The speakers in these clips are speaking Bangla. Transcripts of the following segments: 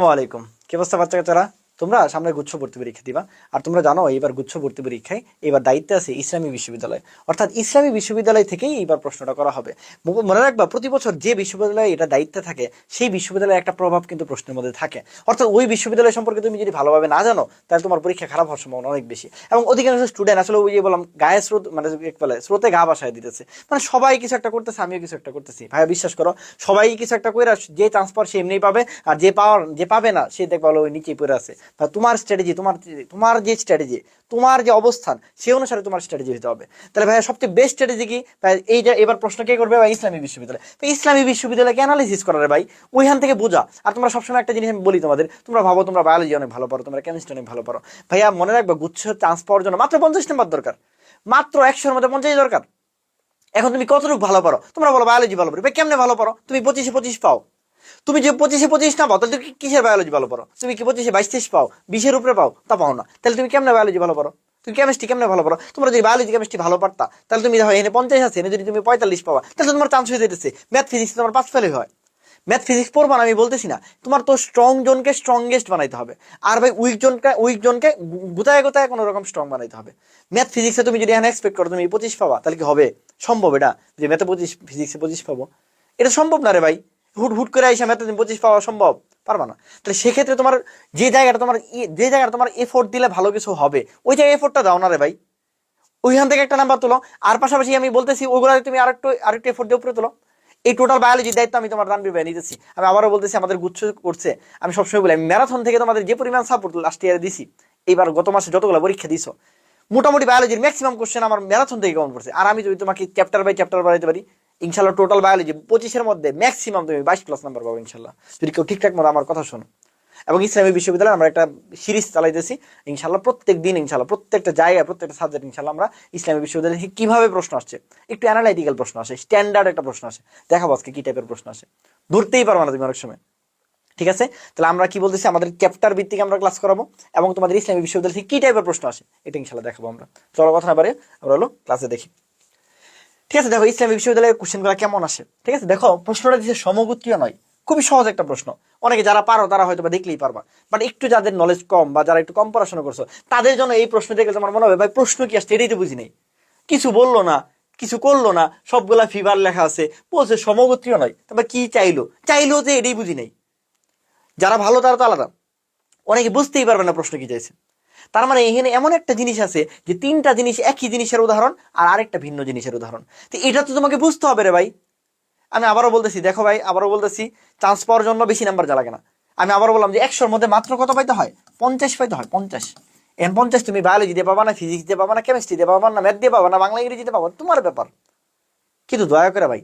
আসসালামাইকুম। কি অবস্থা বাচ্চা কাচ্চারা? তোমরা সামনে গুচ্ছ ভর্তি পরীক্ষা দিবা, আর তোমরা জানো এইবার গুচ্ছ ভর্তি পরীক্ষায় এবার দায়িত্বে আছে ইসলামী বিশ্ববিদ্যালয়, অর্থাৎ ইসলামী বিশ্ববিদ্যালয় থেকেই এইবার প্রশ্নটা করা হবে। মনে রাখবা, প্রতি বছর যে বিশ্ববিদ্যালয়ে এটা দায়িত্বে থাকে সেই বিশ্ববিদ্যালয়ের একটা প্রভাব কিন্তু প্রশ্নের মধ্যে থাকে। অর্থাৎ ওই বিশ্ববিদ্যালয় সম্পর্কে তুমি যদি ভালোভাবে না জানো তাহলে তোমার পরীক্ষা খারাপ হওয়ার সম্ভাবনা অনেক বেশি। এবং অধিকাংশ স্টুডেন্ট আসলে ওই যে বললাম গায়ে স্রোত, মানে বলে স্রোতে গা ভাসায় দিতেছে, মানে সবাই কিছু একটা করতেছে, আমিও কিছু একটা করতেছি। ভাইয়া বিশ্বাস করো, সবাই কিছু একটা করে, যে চান্স পাওয়ার সে এমনিই পাবে, আর যে পাবে না সে দেখবা ওই নিচেই পড়ে আছে। তোমার স্ট্র্যাটেজি, তোমার যে স্ট্র্যাটেজি, তোমার যে অবস্থান সেই অনুসারে তোমার স্ট্র্যাটেজি হতে হবে। তাহলে ভাইয়া সবচেয়ে বেস্ট স্ট্র্যাটেজি কি? এই যে এবার প্রশ্ন কে করবে? ভাই ইসলামী বিশ্ববিদ্যালয়। ইসলামী বিশ্ববিদ্যালয়কে অ্যানালাইসিস করার ভাই, ওইখান থেকে বোঝা। আর তোমরা সবসময় একটা জিনিস আমি বলি তোমাদের, তোমরা ভাবো তোমরা বায়োলজি অনেক ভালো পারো, তোমরা কেমিস্ট্রি অনেক ভালো পারো। ভাইয়া মনে রাখবে, গুচ্ছ চান্স পাওয়ার জন্য মাত্র 50 নাম্বার দরকার, মাত্র 100-এর মধ্যে 50 দরকার। এখন তুমি কতটুকু ভালো পারো? তোমরা বলো বায়োলজি ভালো পারো। ভাই কেমনে ভালো পারো? তুমি 25-এ 25 পাও। তুমি যে 25-এ 25 না পাও, তাহলে তুমি কিসের বায়োলজি ভালো পারো? তুমি কি 25-এ 22-23 পাও, 20-এর উপরে পাও, তা পাও না, তাহলে তুমি কেমনে বায়োলজি ভালো পারো? তুমি কেমিস্ট্রি কেমনে ভালো পারো? তোমরা যদি বায়োলজি কেমিস্ট্রি ভালো পারতা, তাহলে তুমি দেখো এখানে 50 আছে, এনে যদি তুমি 45 পাওয়া, তাহলে তোমার চান্স হয়ে যেতেছে। ম্যাথ ফিজিক্স তোমার পাস ফেলে হয়। ম্যাথ ফিজিক্স পড়বা না আমি বলতেছি না, তোমার তো স্ট্রং জোনকে স্ট্রংগেস্ট বানাইতে হবে। আর ভাই উইক জোনকে গোতায় গোতায় কোনো রকম স্ট্রং বানাইতে হবে। ম্যাথ ফিজিক্সে তুমি যদি এখানে এক্সপেক্ট করো তুমি 25 পাবা, তাহলে কি হবে? সম্ভব এটা যে ম্যাথে 25, ফিজিক্সে 25 পাবো? এটা সম্ভব না রে ভাই। হুট হুট করে আইসা ম্যাথে 25 পাওয়া সম্ভব? পারবা না। তাহলে সেক্ষেত্রে তোমার যে জায়গাটা তোমার এফোর্ট দিলে ভালো কিছু হবে, ওই জায়গায় এফোর্টটা দাও না রে ভাই। ওইখান থেকে একটা নাম্বার তোলো। আর পাশাপাশি আমি বলতেছি ওইগুলো তুমি আরেকটু এফোর্ট দিয়ে উপরে তোলো। এই টোটাল বায়োলজির দায়িত্ব আমি তোমার তানভীর ভাই নিতেছি। আমি আবারও বলতেছি, আমাদের গুচ্ছ করছে, আমি সবসময় বলি আমি ম্যারাথন থেকে তোমাদের যে পরিমাণ সাপোর্ট লাস্ট ইয়ারে দিছি, এইবার গত মাসে যতগুলো পরীক্ষা দিছো, মোটামুটি বায়োলজির ম্যাক্সিমাম কোশ্চেন আমার ম্যারাথন থেকে কমন পড়ছে। আর আমি যদি তোমাকে চ্যাপ্টার বাই চ্যাপ্টার বাড়াইতে পারি, ইনশাল্লাহ টোটাল বায়োলজি 25-এর মধ্যে ম্যাক্সিমাম তুমি 22+ নাম্বার পাবো ইনশাল্লাহ, যদি কেউ ঠিকঠাক মতো আমার কথা শোনো। এবং ইসলামী বিশ্ববিদ্যালয়ে আমরা একটা সিরিজ চালাইতেছি ইনশাল্লাহ, প্রত্যেক দিন ইনশাল্লাহ, প্রত্যেকটা জায়গায় প্রত্যেকটা সাবজেক্ট ইনশাল্লাহ আমরা ইসলামী বিশ্ববিদ্যালয় থেকে কিভাবে প্রশ্ন আসছে, একটু অ্যানালাইটিক্যাল প্রশ্ন আসে, স্ট্যান্ডার্ড একটা প্রশ্ন আসে, দেখাবো আজকে কি টাইপের প্রশ্ন আসে, ধরতেই পারবো না তুমি অনেক সময়। ঠিক আছে? তাহলে আমরা কি বলতেছি, আমাদের চ্যাপ্টার ভিত্তিক আমরা ক্লাস করাবো, এবং তোমাদের ইসলামী বিশ্ববিদ্যালয় থেকে কি টাইপের প্রশ্ন আসে এটা ইনশাল্লাহ দেখাবো আমরা। চলো কথা না পারে, আমরা হলো ক্লাসে দেখি। ঠিক আছে, দেখো ইসলামী বিশ্ববিদ্যালয়ের কোশ্চেনগুলো কেমন আসে। ঠিক আছে, দেখো প্রশ্নটা দিচ্ছে সমগোত্রীয় নয়, খুবই সহজ একটা প্রশ্ন। অনেকে যারা পারো তারা হয়তো বা দেখলেই পারবা, বাট একটু যাদের নলেজ কম বা যারা একটু কম পড়াশোনা করছো, তাদের জন্য এই প্রশ্ন দেখলে তোমার মনে হবে ভাই প্রশ্ন কি আসছে এটাই তো বুঝি নেই, কিছু বললো না, কিছু করলো না, সবগুলা ফিভার লেখা আছে, বলছে সমগোত্রীয় নয়, তারপর কি চাইলো যে এটাই বুঝি নেই। যারা ভালো তারা তো আলাদা, অনেকে বুঝতেই পারবে না প্রশ্ন কি চাইছে। তার মানে এখানে এমন একটা জিনিস আছে যে তিনটা জিনিস একই জিনিসের উদাহরণ আর আরেকটা ভিন্ন জিনিসের উদাহরণ। তো এটা তো তোমাকে বুঝতে হবে রে ভাই। আমি আবারও বলতেছি, দেখো ভাই আবারও বলতেছি, চান্স পাওয়ার জন্য বেশি নাম্বার যা লাগে না। আমি আবারও বললাম যে 100-এর মধ্যে মাত্র কত পাইতে হয়? 50 পাইতে হয়, 50। এন 50 তুমি বায়োলজি দিয়ে পাবা না, ফিজিক্স দিয়ে পাবা না, কেমিস্ট্রি দিয়ে পাবা না, ম্যাথ দিয়ে পাবা না, বাংলা ইংরেজিতে পাবা, তোমার ব্যাপার। কিন্তু দয়া করে ভাই,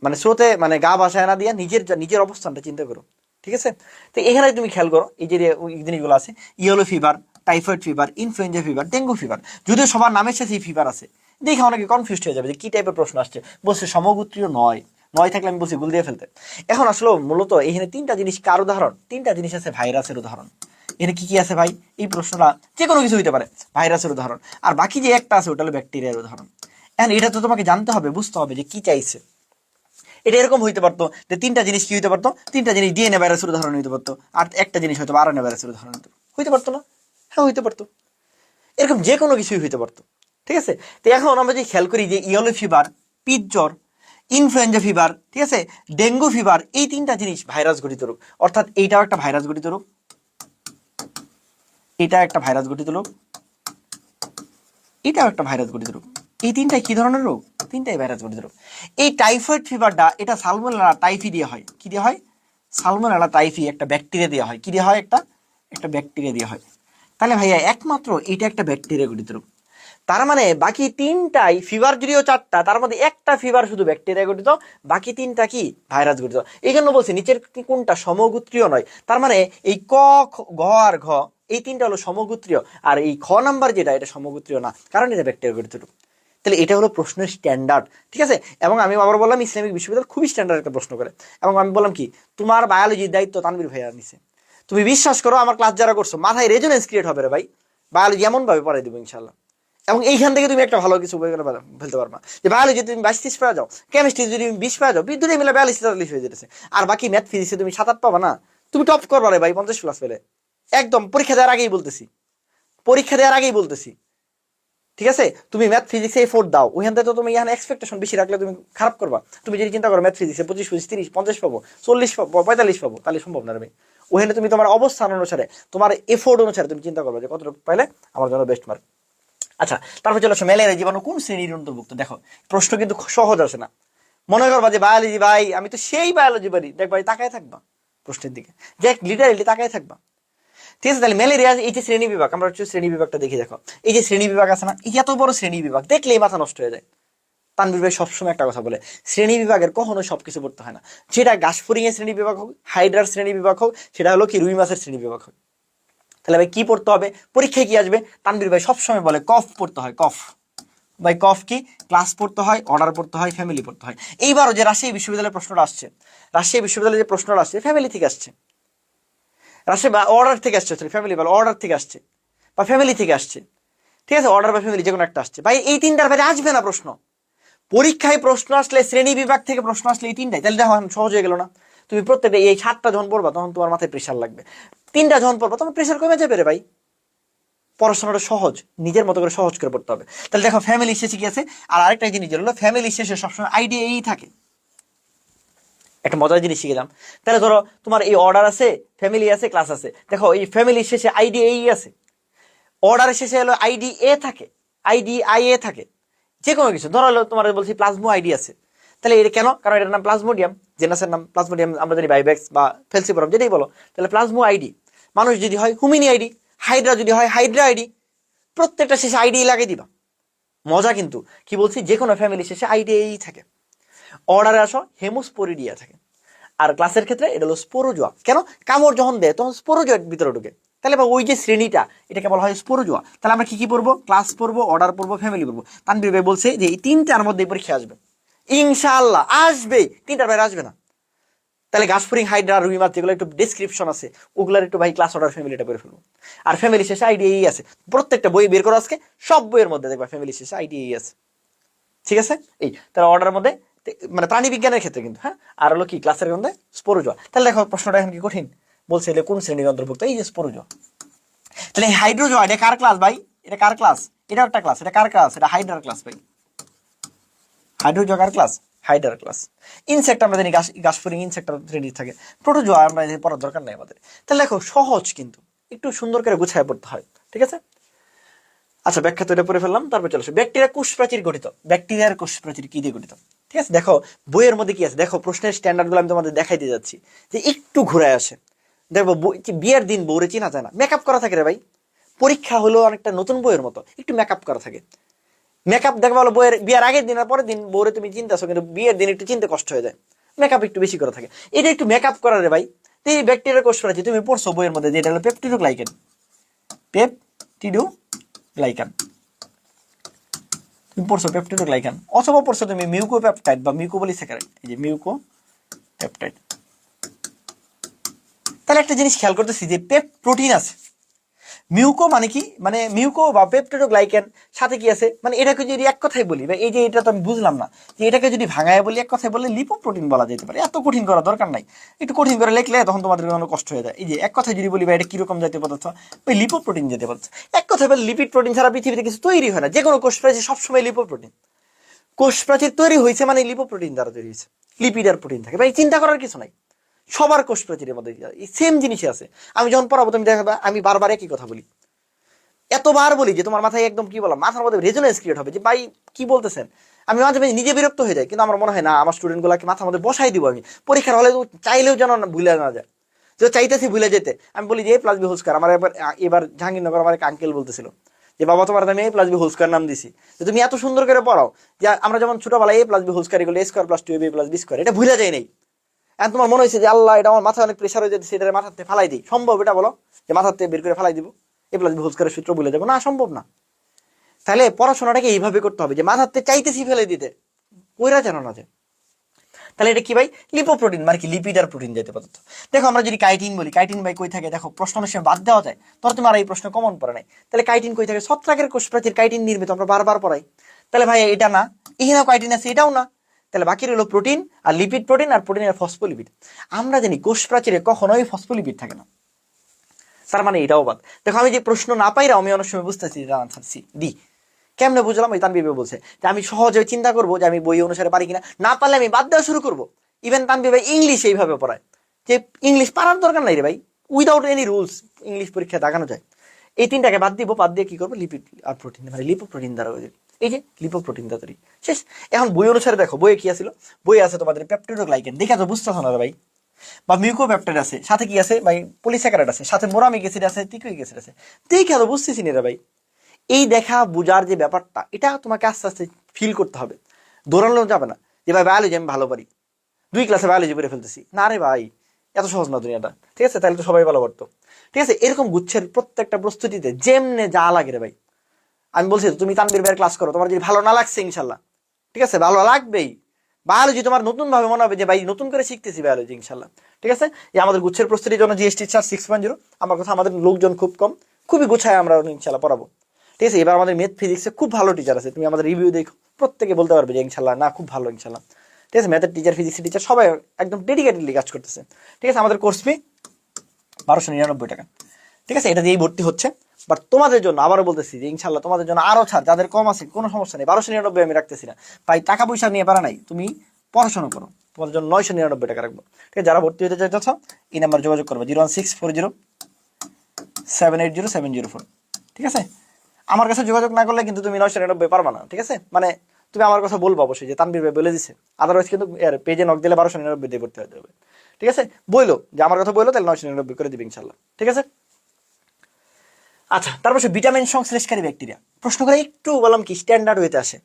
মানে স্রোতে মানে গা ভাসায় না দিয়া নিজের অবস্থানটা চিন্তা করো। ঠিক আছে? তো এখানে তুমি খেয়াল করো এই যে জিনিসগুলো আছে, yellow fever, typhoid fever, influenza fever, dengue fever, যদিও সবার নামের সাথে ফিভার আছে। দেখে অনেকে কনফিউজ হয়ে যাবে যে কি টাইপের প্রশ্ন আসছে, বলছে সমগোত্রীয় নয়, নয় থাকলে আমি বলছি গুল দিয়ে ফেলতে। এখন আসলে মূলত এখানে তিনটা জিনিস কার উদাহরণ? তিনটা জিনিস আছে ভাইরাসের উদাহরণ। এখানে কি কি আছে ভাই? এই প্রশ্নটা যে কোনো কিছু হইতে পারে, ভাইরাসের উদাহরণ। আর বাকি যে একটা আছে ওটা হলো ব্যাকটেরিয়ার উদাহরণ। এখন এটা তো তোমাকে জানতে হবে, বুঝতে হবে যে কি চাইছে। এটা এরকম হইতে পারতো যে তিনটা জিনিস কি হইতে পারতো, তিনটা জিনিস ডিএনএ ভাইরাসের উদাহরণ হইতে পারতো, আর একটা জিনিস হয়তো আরএনএ ভাইরাসের উদাহরণ হইতে পারতো না? হ্যাঁ হইতে পারতো। এরকম যে কোনো কিছুই হইতে পারতো। ঠিক আছে? তো এখন আমরা যদি খেয়াল করি যে ইয়েলো ফিভার, পিচ জ্বর, ইনফ্লুয়েঞ্জা ফিভার, ঠিক আছে, ডেঙ্গু ফিভার, এই তিনটা জিনিস ভাইরাস ঘটিত রোগ। অর্থাৎ এইটাও একটা ভাইরাস ঘটিত রোগ, এটা একটা ভাইরাস ঘটিত রোগ, এটাও একটা ভাইরাস ঘটিত রোগ। এই তিনটাই কি ধরনের রোগ? তিনটাই ভাইরাস ঘটিত রোগ। এই টাইফয়েড ফিভারটা এটা সালমোনেলা টাইফি দিয়ে হয়। কি দিয়ে হয়? সালমোনেলা টাইফি, একটা ব্যাকটেরিয়া দিয়ে হয়। কি দিয়ে হয়? একটা ব্যাকটেরিয়া দিয়ে হয়। তাহলে ভাইয়া একমাত্র এটা একটা ব্যাকটেরিয়া ঘটিত রোগ। তার মানে বাকি তিনটাই ফিভার, যদিও চারটা, তার মধ্যে একটা ফিভার শুধু ব্যাকটেরিয়া ঘটিত, বাকি তিনটা কি ভাইরাস ঘটিত। এই জন্য বলছি নিচের কোনটা সমগোত্রীয় নয়। তার মানে এই ক, গ আর ঘ এই তিনটা হলো সমগোত্রীয়, আর এই খ নাম্বার যেটা এটা সমগোত্রীয় না, কারণ এটা ব্যাকটেরিয়া ঘটিত রোগ। তাহলে এটা হলো প্রশ্নের স্ট্যান্ডার্ড। ঠিক আছে? এবং আমি আবার বললাম ইসলামিক বিশ্ববিদ্যালয় খুবই স্ট্যান্ডার্ড একটা প্রশ্ন করে। এবং আমি বললাম কি, তোমার বায়োলজির দায়িত্ব তানভীর ভাইয়া নিছে। তুমি বিশ্বাস করো, আমার ক্লাস যারা করছো মাথায় রেজোনেন্স ক্রিয়েট হবে রে ভাই। বায়োলজি এমন ভাবে পড়াই দেবো ইনশাল্লাহ। এবং এইখান থেকে তুমি একটা ভালো কিছু ফেলতে পারবা যে বায়োলজি তুমি 22-23 পাওয়া যাও, কেমিস্ট্রি যদি তুমি 20 পাওয়া যাও, দুটোই মিলে 42-43 হয়ে যেতেছে। আর বাকি ম্যাথ ফিজিক্সে তুমি 7-8 পাবা না, তুমি টপ করবা রে ভাই 50+ পেলে, একদম পরীক্ষা দেওয়ার আগেই বলতেছি, পরীক্ষা দেওয়ার আগেই বলতেছি, ঠিক আছে? তুমি ম্যাথ ফিজিক্সে 4 দাও, ওইখান থেকে তো তুমি এখানে এক্সপেকটেশন বেশি রাখলে তুমি খারাপ করবা। তুমি যদি চিন্তা করো ম্যাথ ফিজিক্সে 25, 30, 50 পাবো, 40 পাবো, 45 পাবো, তাহলে সম্ভব না রে। ওখানে তুমি তোমার অবস্থান অনুসারে, তোমার এফোর্ট অনুসারে তুমি চিন্তা করবে যে কতটুকু পাইলে আমার জন্য বেস্ট মার্ক। আচ্ছা, তারপর চলে আসো ম্যালেরিয়া জীবাণু কোন শ্রেণীর অন্তর্ভুক্ত। দেখো প্রশ্ন কিন্তু সহজ আসে না। মনে করবা যে বায়োলজি ভাই, আমি তো সেই বায়োলজি পারি, দেখ ভাই তাকায় থাকবা প্রশ্নের দিকে, যে লিটারেলি তাকায় থাকবা, ঠিক আছে? তাহলে ম্যালেরিয়া এই যে শ্রেণী বিভাগ, আমরা হচ্ছে শ্রেণী বিভাগটা দেখি। দেখো এই যে শ্রেণী বিভাগ আছে না, এই এত বড় শ্রেণী বিভাগ দেখলেই মাথা নষ্ট হয়ে যায়। তানভীর ভাই সবসময় একটা কথা বলে, শ্রেণী বিভাগের কখনো সবকিছু পড়তে হয় না। যেটা ঘাসফড়িং এর শ্রেণী বিভাগ হোক, হাইড্রার শ্রেণী বিভাগ হোক, সেটা হলো কি রুই মাছের শ্রেণী বিভাগ হোক। তাহলে ভাই কি পড়তে হবে, পরীক্ষায় কি আসবে? তানভীর ভাই সবসময় বলে কফ পড়তে হয়, কফ। ভাই কফ কি? ক্লাস পড়তে হয়, অর্ডার পড়তে হয়, ফ্যামিলি পড়তে হয়। এইবারও যে রাজশাহী বিশ্ববিদ্যালয়ের প্রশ্নটা আসছে, রাজশাহী বিশ্ববিদ্যালয়ের যে প্রশ্নটা আসছে ফ্যামিলি থেকে আসছে, রাজশাহী বা অর্ডার থেকে আসছে, ফ্যামিলি বা অর্ডার থেকে আসছে, বা ফ্যামিলি থেকে আসছে, ঠিক আছে? অর্ডার বা ফ্যামিলি যে কোনো একটা আসছে। ভাই এই তিনটার বাইরে আসবে না প্রশ্ন। পরীক্ষায় প্রশ্ন আসলে, শ্রেণী বিভাগ থেকে প্রশ্ন আসলে এই তিনটাই, তাহলে দেখো সহজ হয়ে গেল না? তুমি প্রত্যেকটা এই 7টা যখন পড়বা তখন তোমার মাথায় প্রেশার লাগবে, 3টা যখন পড়বা তোমার প্রেশার কমে যাবে রে ভাই। পড়াশোনাটা সহজ, নিজের মতো করে সহজ করে পড়তে হবে। তাহলে দেখো ফ্যামিলি শেষে কি আছে, আর আরেকটা জিনিস হলো ফ্যামিলি শেষে সবসময় আইডিয়াই থাকে। একটা মজার জিনিস শিখেলাম। তাহলে ধরো তোমার এই অর্ডার আছে, ফ্যামিলি আছে, ক্লাস আছে, দেখো এই ফ্যামিলি শেষে আইডিয়াই আছে, অর্ডারের শেষে হলো আইডি এ থাকে, আইডি আই এ থাকে। যে কোনো কিছু ধরো হলো তোমার বলছি প্লাজমো আইডি আছে, তাহলে এটা কেন? কারণ এটার নাম প্লাজমোডিয়াম, জেনাসের নাম প্লাজমোডিয়াম, আমরা জানি বাইব্যাক্স বা ফেলসিফরম যেটাই বলো, তাহলে প্লাজমো আইডি। মানুষ যদি হয় হুমিনি আইডি, হাইড্রা যদি হয় হাইড্রা আইডি, প্রত্যেকটা শেষে আইডি লাগিয়ে দিবা। মজা কিন্তু, কি বলছি, যে কোনো ফ্যামিলি শেষে আইডিয়াই থাকে। অর্ডারে আসো হেমোস্পোরিডিয়া থাকে, আর ক্লাসের ক্ষেত্রে এটা হলো স্পোরোজোয়া। কেন? কামড় যখন দেয় তখন স্পোরোজোয়ার ভিতরে ঢুকে, তাহলে বা ওই যে শ্রেণীটা এটাকে বলা হয় স্পোরোজোয়া। তাহলে আমরা কি কি পড়বো? ক্লাস পড়বো, অর্ডার পড়বো, ফ্যামিলি পড়বো। তানভীর ভাই বলছে যে এই 3টার মধ্যে পরীক্ষা আসবে, ইনশাআল্লাহ আসবে, 3টার বাইরে আসবে না। তাহলে ঘাসফড়িং, হাইড্রা, রুই মাছ যেগুলো একটু ডেসক্রিপশন আছে ওগুলার একটু ভাই ক্লাস অর্ডার ফ্যামিলিটা করে ফেলবো। আর ফ্যামিলি শেষে আইডিয়াই আছে, প্রত্যেকটা বই বের করো আজকে, সব বইয়ের মধ্যে দেখবা ফ্যামিলি শেষে আইডিয়াই আছে, ঠিক আছে? এই তাহলে অর্ডারের মধ্যে, মানে প্রাণী বিজ্ঞানের ক্ষেত্রে কিন্তু, হ্যাঁ। আর হলো কি ক্লাসের মধ্যে স্পোরোজোয়া। তাহলে দেখো প্রশ্নটা এখন কি কঠিন বলছে, কোন শ্রেণীর অন্তর্ভুক্ত? এই যে স্পোরোজোয়া। তাহলে হাইড্রোজোয়া এটা কার ক্লাস ভাই? এটা কার ক্লাস? এটা একটা ক্লাস, এটা কার ক্লাস? এটা হাইড্রার ক্লাস ভাই। হাইড্রোজোয়া কার ক্লাস? হাইড্রার ক্লাস। ইনসেক্ট আমরা জানি ঘাসফড়িং ইনসেক্ট শ্রেণী থাকে, প্রোটোজোয়া আমরা পড়ার দরকার নেই আমাদের। তাহলে দেখো সহজ, কিন্তু একটু সুন্দর করে গুছায় পড়তে হয়, ঠিক আছে? আচ্ছা, ব্যাখ্যা তো এটা পড়ে ফেললাম, তারপর চলে আসো ব্যাকটেরিয়া কোষ প্রাচীর গঠিত। ব্যাকটেরিয়ার কোষ প্রাচীর কি দিয়ে গঠিত? ঠিক আছে, দেখো বইয়ের মধ্যে কি আছে, দেখো প্রশ্নের স্ট্যান্ডার্ড গুলো আমি তোমাদের দেখাই দিয়ে যাচ্ছি, যে একটু ঘুরায় আসে। দেখবো বিয়ের দিন বউরে চিনা যায় না, মেকআপ করা থাকে রে ভাই। পরীক্ষা হলো অনেকটা নতুন বইয়ের মতো, একটু মেকআপ করা থাকে। মেকআপ দেখো বলো বইয়ের বিয়ের আগের দিন আর পরের দিন বউরে তুমি চিন্তাছো, কিন্তু বিয়ের দিন একটু চিনতে কষ্ট হয়ে যায়, মেকআপ একটু বেশি করা থাকে। এটা একটু মেকআপ করা রে ভাই। তো এই ব্যাকটেরিয়ার কোষ প্রাচীর তুমি পড়ছো বইয়ের মধ্যে, যেটা হলো পেপটিডোগ্লাইকেন, পেপটিডোগ্লাইকান তুমি পড়ছো, পেপটিডোগ্লাইকান। অথবা পড়ছো তুমি মিউকোপেপটাইড বা মিউকোপলিস্যাকারাইড, এই যে মিউকোপেপটাইড। তাহলে একটা জিনিস খেয়াল করতেছি যে পেপ প্রোটিন আছে, মিউকো মানে কি, মানে মিউকো বা পেপটিডোগ্লাইকেন সাথে কি আছে, মানে এটাকে যদি এক কথায় বলি, বা এই যে এটা তো আমি বুঝলাম না, যে এটাকে যদি ভাঙায় বলি এক কথায় বললে লিপোপ্রোটিন বলা যেতে পারে। এত কঠিন করার দরকার নাই, একটু কঠিন করে লিখলে তখন তোমাদের কোনো কষ্ট হয়ে যায়। এই যে এক কথায় যদি বলি বা এটা কিরকম জাতীয় পদার্থ, ওই লিপোপ্রোটিন জাতীয় পদার্থ। এক কথায় বলে লিপিড প্রোটিন ছাড়া পৃথিবীতে কিছু তৈরি হয় না, যে কোনো কোষ প্রাচীর সবসময় লিপোপ্রোটিন। কোষ প্রাচীর তৈরি হয়েছে মানে লিপোপ্রোটিন দ্বারা তৈরি হয়েছে, লিপিড আর প্রোটিন থাকে ভাই, চিন্তা করার কিছু নাই। সবার কোষ প্রাচীরের মধ্যে সেম জিনিসই আছে। আমি যখন পড়াবো তুমি দেখাবে আমি বারবার একই কথা বলি, এতবার বলি যে তোমার মাথায় একদম কি বললাম, মাথার মধ্যে রেজোনেন্স ক্রিয়েট হবে যে ভাই কি বলতেছেন। আমি মাঝে মাঝে নিজে বিরক্ত হয়ে যাই, কিন্তু আমার মনে হয় না আমার স্টুডেন্ট গুলাকে মাথার মধ্যে বসাই দিব আমি, পরীক্ষার হলে চাইলেও যেন ভুলে না যায়, যে চাইতেছি ভুলে যেতে। আমি বলি যে এ প্লাস বি হোল স্কয়ার। আমার এবার জাহাঙ্গীরনগর আমার এক আঙ্কেল বলতেছিল যে বাবা তোমার আমি এ প্লাস বি হোল স্কয়ার নাম দিছি, যে তুমি এত সুন্দর করে পড়াও, যে আমরা যেমন ছোটবেলায় A plus B whole square এগুলো A square plus 2ab plus B square, এটা ভুলে যায় নাই। এখন তোমার মনে হয়েছে যে আল্লাহ এটা আমার মাথায় অনেক প্রেশার হয়ে যেতে, সেটা মাথাতে ফালাই দিই, সম্ভব এটা বলো যে মাথাতে বের করে ফালাই দিব এ প্লাস বি হোল স্কয়ারের সূত্র ভুলে যাবো? না, সম্ভব না। তাহলে পড়াশোনাটাকে এইভাবে করতে হবে যে মাথাতে চাইতেছি ফেলে দিতে, কইরা জানো না যে। তাহলে এটা কি ভাই? লিপোপ্রোটিন মানে কি, লিপিড আর প্রোটিন জাতীয় পদার্থ। দেখো আমরা যদি কাইটিন বলি, কাইটিন ভাই কই থাকে? দেখো প্রশ্ন অনেক সময় বাদ দেওয়া যায়, তোর তোমার এই প্রশ্ন কমন পড়ে নাই। তাহলে কাইটিন কই থাকে? ছত্রাকের কোষ প্রাচীর কাইটিন নির্মিত, আমরা বারবার পড়াই। তাহলে ভাই এটা না, এখানেও কাইটিন আছে, এটাও না, তাহলে বাকি রইল প্রোটিন আর লিপিড, প্রোটিন আর প্রোটিনের ফসফোলিপিড। আমরা জানি কোষ প্রাচীরে কখনোই ফসফোলিপিড থাকে না, তার মানে এটাও বাদ। দেখো আমি যে প্রশ্ন না পাইরা আমি অনেক সময় বুঝতেছি আনসার সি ডি। কেমনে বুঝলাম? ওই তানবির ভাই বলছে যে আমি সহজে চিন্তা করবো যে আমি বই অনুসারে পারি কিনা, না পারলে আমি বাদ দেওয়া শুরু করবো। ইভেন তানবির ভাই ইংলিশ এইভাবে পড়ায় যে ইংলিশ পারার দরকার নাই রে ভাই, উইদাউট এনি রুলস ইংলিশ পরীক্ষা দেখানো যায়। এই তিনটাকে বাদ দিব, বাদ দিয়ে কি করবো লিপিড আর প্রোটিন, মানে লিপোপ্রোটিন দ্বারা এই যে লিপোপ্রোটিন দ্বারা তৈরি শেষ। এখন বই অনুসারে দেখো বইয়ে কি আছিল, বই আছে তোমাদের পেপটিডোগ্লাইকেন, দেখে তো বুঝতেছ না রে ভাই, বা মিউকোপেপটাইড আছে, সাথে কি আছে ভাই পলিস্যাকারাইড আছে, সাথে মোরামিক অ্যাসিড আছে, টিকুইক অ্যাসিড আছে। দেখে তো বুঝতেছি না রে ভাই। এই দেখা বুঝার যে ব্যাপারটা, এটা তোমাকে আস্তে আস্তে ফিল করতে হবে। দৌড়ানো যাবে না যে ভাই বায়োলজি আমি ভালো পারি, 2 ক্লাসে বায়োলজি পড়ে ফেলতেছি, না রে ভাই এত সহজ না দুনিয়াটা, ঠিক আছে? তাহলে তো সবাই ভালো পারতো, ঠিক আছে? এরকম গুচ্ছের প্রত্যেকটা প্রস্তুতিতে যেমনে যা লাগে রে ভাই, আমি বলছি তুমি তানবীর ভাইয়ের ক্লাস করো, তোমার যদি ভালো না লাগছে ইনশাল্লাহ, ঠিক আছে, ভালো লাগবেই। বায়োলজি তোমার নতুন ভাবে মনে হবে যে ভাই নতুন করে শিখতেছি বায়োলজি ইনশাল্লাহ, ঠিক আছে? এই আমাদের গুচ্ছের প্রস্তুতির জন্য জিএসটি 6.0, আমার কথা আমাদের লোকজন খুব কম, খুবই গুছায় আমরা ইনশাল্লাহ পড়াবো, ঠিক আছে? এবার আমাদের ম্যাথ ফিজিক্সে খুব ভালো টিচার আছে, তুমি আমাদের রিভিউ দেখো, প্রত্যেকে বলতে পারবে যে ইনশাল্লাহ না খুব ভালো ইনশাল্লাহ, ঠিক আছে? ম্যাথের টিচার, ফিজিক্সের টিচার সবাই একদম ডেডিকেটেডলি কাজ করতেছে, ঠিক আছে? আমাদের কোর্স ফি 1299 টাকা, ঠিক আছে? এটা দিয়েই ভর্তি হচ্ছে। বাট তোমাদের জন্য আবারও বলতেছি যে ইনশাল্লাহ তোমাদের জন্য আরো ছাড়, যাদের কম আছে কোনো সমস্যা নেই, 1299 আমি রাখতেছি না ভাই, টাকা পয়সা নিয়ে পারা নাই, তুমি পড়াশোনা করো, তোমাদের জন্য 999 টাকা রাখবো, ঠিক আছে? যারা ভর্তি হতে চাইতেছ এই নাম্বার যোগাযোগ করবে 01640780704, ঠিক আছে? আমার কাছে যোগাযোগ না করলে কিন্তু তুমি 999 পারবা না, ঠিক আছে? মানে তুমি আমার কথা বলবো অবশ্যই যে তানবীর ভাই বলে দিছে, আদারওয়াইজ কিন্তু পেজে নক দিলে 1299 দিয়ে ভর্তি হতে হবে, ঠিক আছে? বইলো যে আমার কথা বললো, তাহলে 999 করে দিবে ইনশাল্লাহ, ঠিক আছে? আচ্ছা, তারপর ভিটামিন সংশ্লেষকারী ব্যাকটেরিয়া প্রশ্ন করে একটু বললাম কি স্ট্যান্ডার্ড হইতে আসে,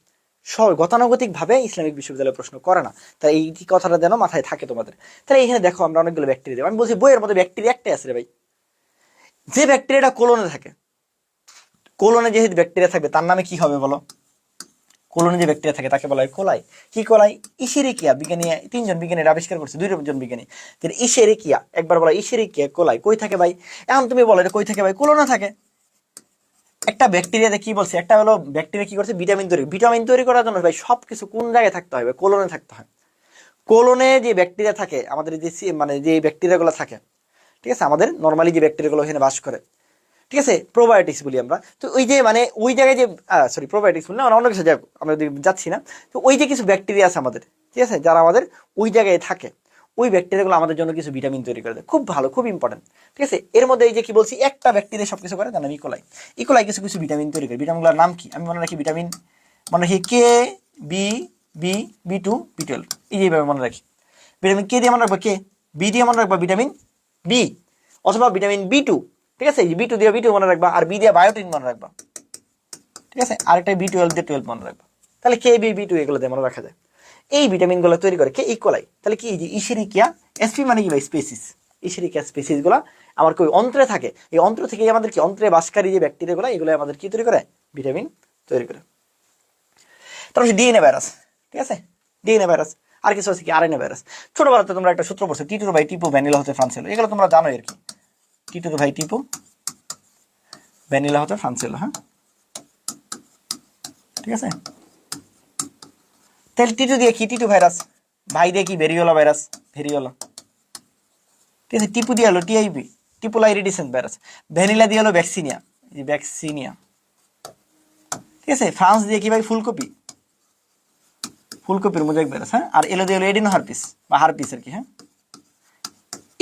গতানুগতিক ভাবে ইসলামিক বিশ্ববিদ্যালয়ে প্রশ্ন করে না, তাই এই কথাটা যেন মাথায় থাকে তোমাদের। তাহলে এখানে দেখো আমরা অনেকগুলো ব্যাকটেরিয়া দেবো, আমি বলছি বইয়ের মধ্যে ব্যাকটেরিয়া একটাই আছে রে ভাই, যে ব্যাকটেরিয়াটা কোলনে থাকে, কোলনে যে ব্যাকটেরিয়া থাকবে তার নামে কি হবে বলো? কোলনে যে ব্যাকটেরিয়া থাকে তাকে বলা হয় কোলাই। কি কোলাই? ইশেরিকিয়া। বিজ্ঞানী 3জন বিজ্ঞানী আবিষ্কার করছে, 2জন বিজ্ঞানী, যে ইশেরিকিয়া, একবার বলা ইশেরিকিয়া কোলাই। কই থাকে ভাই? এখন তুমি বলো এটা কই থাকে ভাই? কোলনে থাকে। একটা ব্যাকটেরিয়াতে কি বলছে, একটা হলো ব্যাকটেরিয়া কি করছে ভিটামিন তৈরি, ভিটামিন তৈরি করার জন্য ভাই সবকিছু কোন জায়গায় থাকতে হবে? কোলনে থাকতে হয়। কোলনে যে ব্যাকটেরিয়া থাকে, আমাদের যে মানে যে ব্যাকটেরিয়াগুলো থাকে, ঠিক আছে, আমাদের নর্মালি যে ব্যাকটেরিয়াগুলো এখানে বাস করে, ঠিক আছে, প্রোবায়োটিক্স বলি আমরা। তো ওই যে মানে ওই জায়গায় যে সরি প্রোবায়োটিক্স বলি না, অন্য কিছু যাক আমরা যাচ্ছি না। তো ওই যে কিছু ব্যাকটেরিয়া আছে আমাদের, ঠিক আছে, যারা আমাদের ওই জায়গায় থাকে, ওই ব্যাকটেরিয়াগুলো আমাদের জন্য কিছু ভিটামিন তৈরি করে দেয়, খুব ভালো, খুব ইম্পর্টেন্ট, ঠিক আছে? এর মধ্যে এই যে কি বলছি, একটা ব্যাকটেরিয়া সবকিছু করে, তার নাম ইকোলাই। ইকোলাই কিছু কিছু ভিটামিন তৈরি করে, ভিটামিনগুলোর নাম কি? আমি মনে রাখি ভিটামিন, মনে রাখি কে, বি, বি2, বি12, এই যেভাবে মনে রাখি। ভিটামিন কে দিয়ে মনে রাখবো কে, বি দিয়ে মনে রাখবো ভিটামিন বি, অথবা ভিটামিন বি2, ঠিক আছে? বি2 দিয়ে বি2 মনে রাখবা, আর বি দিয়ে বায়োটিন মনে রাখবা, ঠিক আছে? আরেকটা বি12 দিয়ে 12 মনে রাখবা। তাহলে কে, বি, বি2 এগুলো দিয়ে মনে রাখা যায়। এই ভিটামিনগুলো তৈরি করে কে? ইকোলাই। তাহলে কি যে ইশেরিকিয়া, এসপি মানে কি ভাই? স্পেসিস। ইশেরিকিয়া স্পেসিস গুলা আমার কই অন্ত্রে থাকে, এই অন্ত্র থেকে আমাদের কি অন্ত্রে বাসকারী যে ব্যাকটেরিয়া গুলা, এগুলো আমাদের কি তৈরি করে? ভিটামিন তৈরি করে। তারপর ডিএনএ ভাইরাস, ঠিক আছে? DNA virus. আর কিছু আছে কি? RNA virus. ছোটবেলাতে তোমরা একটা সূত্র পড়ছো, টিটুর ভাই টিপু ভ্যানিলা হতে ফ্রান্স এলো, এগুলো তোমরা জানো আর কি। টিটুর ভাই টিপু ভ্যানিলা হতে ফ্রান্স এলো, হ্যাঁ, ঠিক আছে? তাহলে টিটু দিয়ে কি? টিটু ভাইরাস। ভাই দিয়ে কি? ভেরিওলা ভাইরাস, ভেরিওলা, ঠিক আছে? টিপু দিয়ে হলো TIP, Tipula iridescent virus. Vanilla দিয়ে হলো ভ্যাকসিনিয়া, ভ্যাকসিনিয়া, ঠিক আছে? ফ্রান্স দিয়ে কি ভাই? ফুলকপি, ফুলকপির মোজাইক ভাইরাস, হ্যাঁ। আর এলো দিয়ে হলো এডিনো হারপিস বা হারপিস আর কি, হ্যাঁ।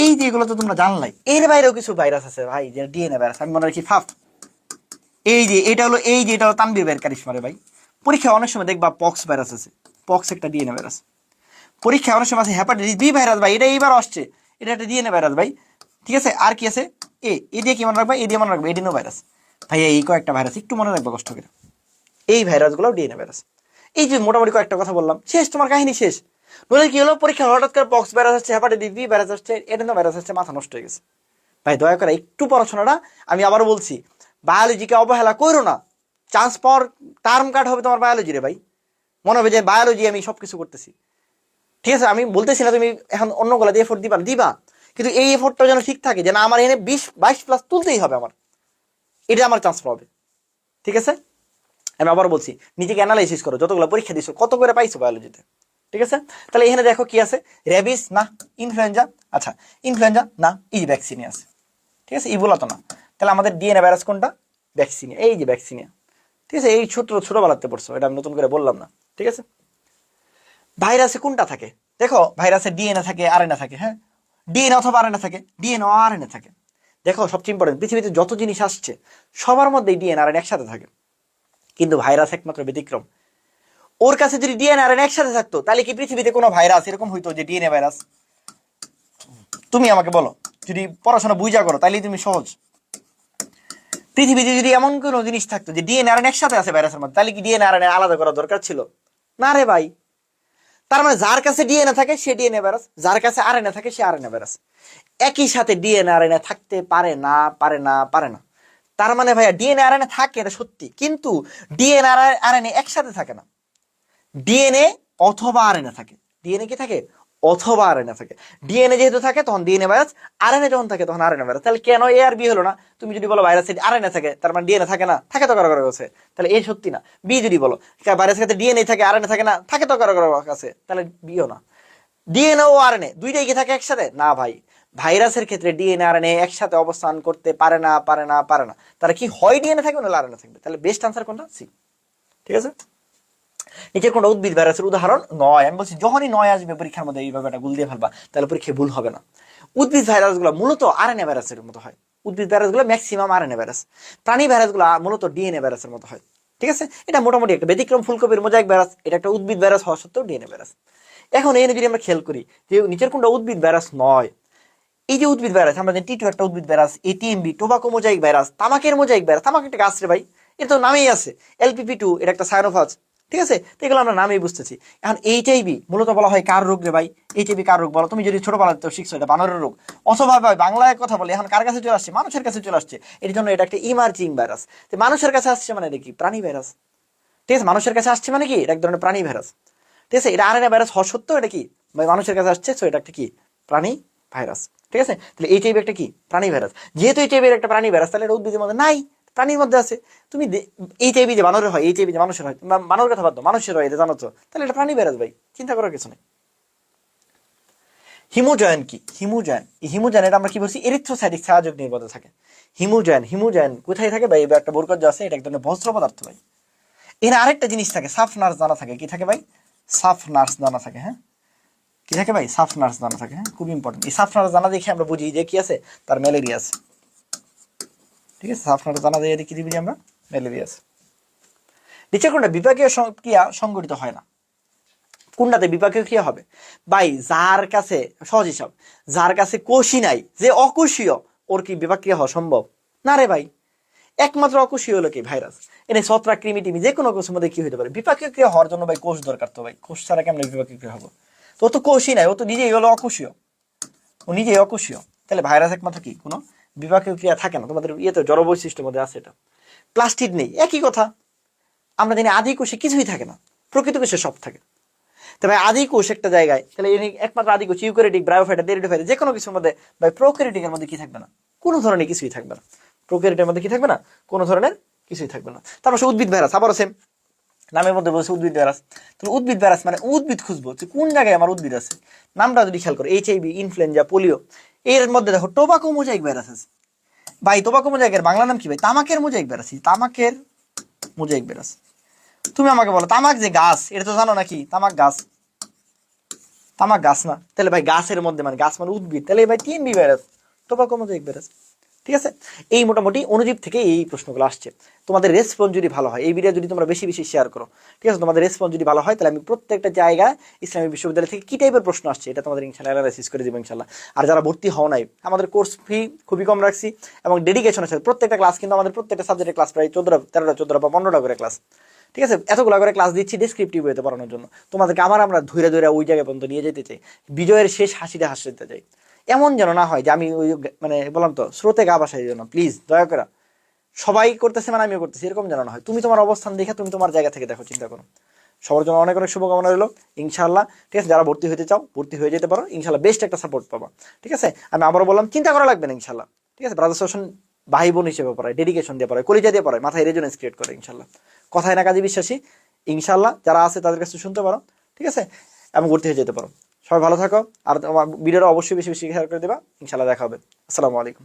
এই যে এগুলো তো তোমরা জানলাই। এর বাইরেও কিছু ভাইরাস আছে ভাই, যে ডিএনএ ভাইরাস, আমি মনে রাখি ফাফ। এই যে এটা হলো, এই যে এটা হলো তানবীর ভাইয়ের কারিশমারে ভাই। পরীক্ষা অনেক সময় দেখবা পক্স ভাইরাস আছে, পক্স একটা ডিএনএ ভাইরাস। পরীক্ষা অনেক সময় আছে হ্যাপাটাইটিস বি ভাইরাস ভাই, এটা এইবার আসছে, এটা একটা ডিএনএ ভাইরাস ভাই, ঠিক আছে? আর কি আছে? এ দিয়ে কি মনে রাখবা? এ দিয়ে মনে রাখবা এডিনো ভাইরাস। ভাই এই কয়েকটা ভাইরাস একটু মনে রাখবা কষ্ট করে, এই ভাইরাসগুলো ডিএনএ ভাইরাস। এই যে মোটামুটি কয়েকটা কথা বললাম, শেষ, তোমার কাহিনী শেষ। বলে কি হলো, পরীক্ষা হঠাৎ করে পক্স ভাইরাস আসছে, হ্যাপাটাইটিস বি ভাইরাস আসছে, এডিনো ভাইরাস আসছে, মাথা নষ্ট হয়ে গেছে। ভাই দয়া করে একটু পড়াশোনাটা, আমি আবারও বলছি, বায়োলজিকে অবহেলা করো না। চান্স পাওয়ার টার্ম কাট হবে তোমার বায়োলজি রে ভাই, মনে হবে যে বায়োলজি আমি সবকিছু করতেছি, ঠিক আছে? আমি বলতেছি না তুমি এখন অন্য গুলা দিয়ে এফোর্ট দিবা, দিবা, কিন্তু এই এফোর্টটা যেন ঠিক থাকে, যে না আমার এনে 20-22 প্লাস তুলতেই হবে আমার, এটা আমার চান্স পাবে, ঠিক আছে? আমি আবার বলছি, নিজেকে অ্যানালাইসিস করো, যতগুলো পরীক্ষা দিছো কত করে পাইছো বায়োলজিতে, ঠিক আছে, তাহলে এখানে দেখো কি আছে, রেবিস না, ইনফ্লুয়েঞ্জা, আচ্ছা ইনফ্লুয়েঞ্জা না, এই ভ্যাকসিনিয়া আছে, ঠিক আছে, ইবোলা তো না, তাহলে আমাদের ডিএনএ ভাইরাস কোনটা, ভ্যাকসিনিয়া, এই যে ভ্যাকসিনিয়া, ঠিক আছে, এই ছোটবেলাতে পড়ছো, এটা আমি নতুন করে বললাম না, ঠিক আছে। ভাইরাসে কোনটা থাকে, দেখো ভাইরাসে ডিএনএ থাকে, আরএনএ থাকে, হ্যাঁ ডিএনএ অথবা আরএনএ থাকে, ডিএনএ ও আরএনএ থাকে। দেখো সবচেয়ে ইম্পর্টেন্ট, পৃথিবীতে যত জিনিস আসছে সবার মধ্যেই ডিএনএ আরএনএ একসাথে থাকে, কিন্তু ভাইরাস একমাত্র ব্যতিক্রম। ওর কাছে যদি ডিএনএ আরএনএ একসাথে থাকতো তাহলে কি পৃথিবীতে কোনো ভাইরাস এরকম হইতো যে ডিএনএ ভাইরাস? তুমি আমাকে বলো, যদি পড়াশোনা বুঝা করো তাহলে তুমি সহজ, পৃথিবীতে যদি এমন কোনো জিনিস থাকতো যে ডিএনএ আরএনএ একসাথে আছে ভাইরাসের মধ্যে, তাহলে কি ডিএনএ আরএনএ আলাদা করা দরকার ছিল? না রে ভাই। তার মানে যার কাছে ডিএনএ থাকে সে ডিএনএ ভাইরাস, যার কাছে আরএনএ থাকে সে আরএনএ ভাইরাস। একই সাথে ডিএনএ আরএনএ থাকতে পারে না, পারে না, পারে না। তার মানে ভাইয়া ডিএনএ আরএনএ থাকে, এটা সত্যি, কিন্তু ডিএনএ আরএনএ একসাথে থাকে না, ডিএনএ অথবা আরএনএ থাকে। ডিএনএ কি থাকে? অথবা আরএনএ থাকে। ডিএনএ যেহেতু থাকে তখন ডিএনএ ভাইরাস, আরএনএ যখন থাকে তখন আরএনএ ভাইরাস। তাহলে কেন এ আর বি হলো না? তুমি যদি বলো ভাইরাসে আরএনএ থাকে তার মানে ডিএনএ থাকে না, থাকে তো কারো কারো কাছে, তাহলে এ সত্যি না। বি যদি বলো ভাইরাসের ক্ষেত্রে ডিএনএ থাকে আরএনএ থাকে না, থাকে তো কারো কারো কাছে, তাহলে বিও না। ডিএনএ ও আরএনএ দুইটাই কি থাকে একসাথে? না ভাই, ভাইরাসের ক্ষেত্রে ডিএনএ আরএনএ একসাথে অবস্থান করতে পারে না, পারে না, পারে না। তাহলে কি হয় ডিএনএ থাকবে না আরএনএ থাকবে? তাহলে বেস্ট আনসার কোনটা? সি। ঠিক আছে, নিচের কোনটা উদ্ভিদ ভাইরাসের উদাহরণ নয়? আমি বলছি যখনই নয় আসবে পরীক্ষার মধ্যে এইভাবে একটা গুল দিয়ে ফেলবা, তাহলে পরীক্ষায় ভুল হবে না। উদ্ভিদ ভাইরাসগুলো মূলত আরএনএ ভাইরাসের মতো হয়, উদ্ভিদ ভাইরাসগুলো ম্যাক্সিমাম আরএনএ ভাইরাস, প্রাণী ভাইরাসগুলো মূলত ডিএনএ ভাইরাসের মতো হয়। ঠিক আছে, এটা মোটামুটি একটা ব্যতিক্রম, ফুলকপির মোজাইক ভাইরাস, এটা একটা উদ্ভিদ ভাইরাস হওয়া সত্ত্বেও ডিএনএ ভাইরাস। এখন এই যদি আমরা খেয়াল করি যে নিচের কোনটা উদ্ভিদ ভাইরাস নয়, এই যে উদ্ভিদ ভাইরাস আমরা জানি টি2 একটা উদ্ভিদ ভাইরাস, এটিএমবি টোবাকো মোজাইক ভাইরাস, তামাকের মোজাইক ভাইরাস, তামাক একটা গাছ রে ভাই, এটা তো নামেই আছে, এলপিপি2 এটা একটা সায়ানোফাজ, ঠিক আছে, তো এগুলো আমরা নামেই বুঝতেছি। এখন এইচআইভি মূলত বলা হয় কার রোগ রে ভাই? এইচআইভি কার রোগ বলো? তুমি যদি ছোটবেলাতে শিখছো এটা বানরের রোগ, অথবা ভাই বাংলায় কথা বলে এখন কার কাছে চলে আসছে? মানুষের কাছে চলে আসছে, এর জন্য এটা একটা ইমার্জিং ভাইরাস। তো মানুষের কাছে আসছে মানে দেখি প্রাণী ভাইরাস, ঠিক আছে, মানুষের কাছে আসছে মানে কি এটা এক ধরনের প্রাণী ভাইরাস, ঠিক আছে, এটা আরএনএ ভাইরাস হওয়া সত্ত্বেও এটা কি মানুষের কাছে আসছে, তো এটা একটা কি প্রাণী ভাইরাস। ঠিক আছে, তাহলে এইচআইভি একটা কি প্রাণী ভাইরাস, যেহেতু এইচআইভি একটা প্রাণী ভাইরাস তাহলে এটা উদ্ভিদের মধ্যে নাই, প্রাণীর মধ্যে আছে। তুমি এইচআইভি যে বানরের হয়, এইচআইভি যে মানুষের হয়, মানুষের কথা বাদ দাও, মানুষের হয় এটা জানো তো, তাহলে এটা প্রাণী ভাইরাস ভাই, চিন্তা করার কিছু নেই। হিমোজয়েন কি? হিমোজয়েন, এই হিমোজয়েন এটা আমরা কি বলছি? এরিথ্রোসাইটিক ছায়াযুগ নির্গত থাকে। হিমোজয়েন, হিমোজয়েন কোথায় থাকে ভাই? এবার একটা বর্গজ আছে, এটা এক ধরনের বজ্র পদার্থ ভাই। এখানে আরেকটা জিনিস থাকে, সাফ নার্স দানা থাকে, কি থাকে ভাই? সাফ নার্স দানা থাকে, হ্যাঁ কি থাকে ভাই? সাফ নার্স দানা থাকে, হ্যাঁ খুব ইম্পর্টেন্ট। এই সাফ নার্স দানা দেখে আমরা বুঝি যে কি আছে, তার ম্যালেরিয়া আছে, ঠিক আছে, সাফ নার্স দানা দিয়ে কি দিবি আমরা? ম্যালেরিয়া আছে। নিচের কোনটা বিপাকীয় ক্রিয়া সংঘটিত হয় না? কোনটাতে বিপাকীয় ক্রিয়া হবে ভাই? যার কাছে, সহজ হিসাব, যার কাছে কোষই নাই, যে অকোষীয়, ওর কি বিপাক ক্রিয়া হওয়া সম্ভব? না রে ভাই, একমাত্র অকোষীয় হলো কি ভাইরাস। এটা ছত্রাক, কৃমি টিমি যে কোনো কোষের মধ্যে কি হতে পারে? বিপাকীয় ক্রিয়া হওয়ার জন্য ভাই কোষ দরকার, তো ভাই কোষ ছাড়া কেমন বিপাকীয় ক্রিয়া হবো? তো ও তো কোষই নাই, ও তো নিজেই হলো অকোষীয়, ও নিজেই অকোষীয়, তাহলে ভাইরাস একমাত্র কি কোনো বিপাকীয় ক্রিয়া থাকে না। তোমাদের ইয়েতে জড় বৈশিষ্ট্যের মধ্যে আছে এটা। প্লাস্টিড নেই, একই কথা। আমরা জানি আদি কোষে কিছুই থাকে না, প্রকৃত কোষে সব থাকে। তবে আদি কোষ একটা জায়গায়, তাহলে একমাত্র আদি কোষ ইউক্যারিওটিক, ব্রায়োফাইটা, টেরিডোফাইটা, যে কোনো কিছুর মধ্যে ভাই প্রোক্যারিওটিকের মধ্যে কি থাকবে না? কোনো ধরনের কিছুই থাকবে না। প্রোক্যারিওটের মধ্যে কি থাকবে না? কোনো ধরনের কিছুই থাকবে না। তারপর উদ্ভিদ ভাইরাস, আবারও সেম, নামের মধ্যে বলছে উদ্ভিদ ভাইরাস। তাহলে উদ্ভিদ ভাইরাস মানে উদ্ভিদ খুঁজবো যে কোন জায়গায় আমার উদ্ভিদ আছে। নামটা যদি খেয়াল করো, এইচআইভি, ইনফ্লুয়েঞ্জা, পোলিও, এর মধ্যে দেখো টোবাকো মোজাইক ভাইরাস আছে ভাই। টোবাকো মোজাইকের বাংলা নাম কি ভাই? তামাকের মোজাইক ভাইরাস, তামাকের মোজাইক ভাইরাস। তুমি আমাকে বলো, তামাক যে গাছ, এটা তো জানো নাকি? তামাক গাছ, তামাক গাছ না, তাহলে ভাই গাছের মধ্যে মানে গাছ মানে উদ্ভিদ, তাহলে ভাই TMB virus, tobacco mosaic virus. ঠিক আছে, এই মোটামুটি অনুজীব থেকে এই প্রশ্নগুলো আসছে। তোমাদের রেসপন্স যদি ভালো হয়, এই ভিডিও যদি তোমরা বেশি বেশি শেয়ার করো, ঠিক আছে, তোমাদের রেসপন্স যদি ভালো হয়, তাহলে আমি প্রত্যেকটা জায়গায় ইসলামী বিশ্ববিদ্যালয় থেকে কি টাইপের প্রশ্ন আসছে এটা তোমাদের ইনশাআল্লাহ অ্যানালাইসিস করে দেবো ইনশাআল্লাহ। আর যারা ভর্তি হও নাই, আমাদের কোর্স ফি খুবই কম রাখছি এবং ডেডিকেশন আছে। প্রত্যেকটা ক্লাস কিন্তু আমাদের প্রত্যেকটা সাবজেক্টের ক্লাস প্রায় 13টা বা 15টা করে ক্লাস, ঠিক আছে, এতগুলো করে ক্লাস দিচ্ছি ডেসক্রিপটিভ ওয়েতে পড়ানোর জন্য। তোমাদেরকে আমরা ধরে ধরে ওই জায়গায় পর্যন্ত নিয়ে যেতে চাই, বিজয়ের শেষ হাসিটা হাসতে চাই। এমন যেন না হয় যে আমি ওই মানে বললাম তো স্রোতে গা ভাসাই যেন, প্লিজ দয়া করে। সবাই করতেছে মানে আমিও করতেছি, এরকম যেন না হয়। তুমি তোমার অবস্থান দেখে তুমি তোমার জায়গা থেকে দেখো, চিন্তা করো। সবার জন্য অনেক অনেক শুভকামনা রইলো ইনশাআল্লাহ। ঠিক আছে, যারা ভর্তি হতে চাও ভর্তি হয়ে যেতে পারো ইনশাআল্লাহ, বেস্ট একটা সাপোর্ট পাবা। ঠিক আছে, আমি আবারও বললাম, চিন্তা করা লাগবে না ইনশাআল্লাহ। ঠিক আছে, ব্রাদার্স হোসেন ভাই বোন হিসেবে পড়ায়, ডেডিকেশন দিয়ে পড়ায়, কলিজা দিয়ে পড়ায়, মাথায় রেজোনেন্স ক্রিয়েট করে ইনশাআল্লাহ। কথায় না কাজে বিশ্বাসী ইনশাআল্লাহ। যারা আছে তাদের কাছে শুনতে পারো, ঠিক আছে। এবং ভর্তি হয়ে যেতে পারো। সবাই ভালো থাকো, আর তোমার ভিডিওটা অবশ্যই বেশি বেশি শেয়ার করে দেবা। ইনশাআল্লাহ দেখা হবে। আসসালামু আলাইকুম।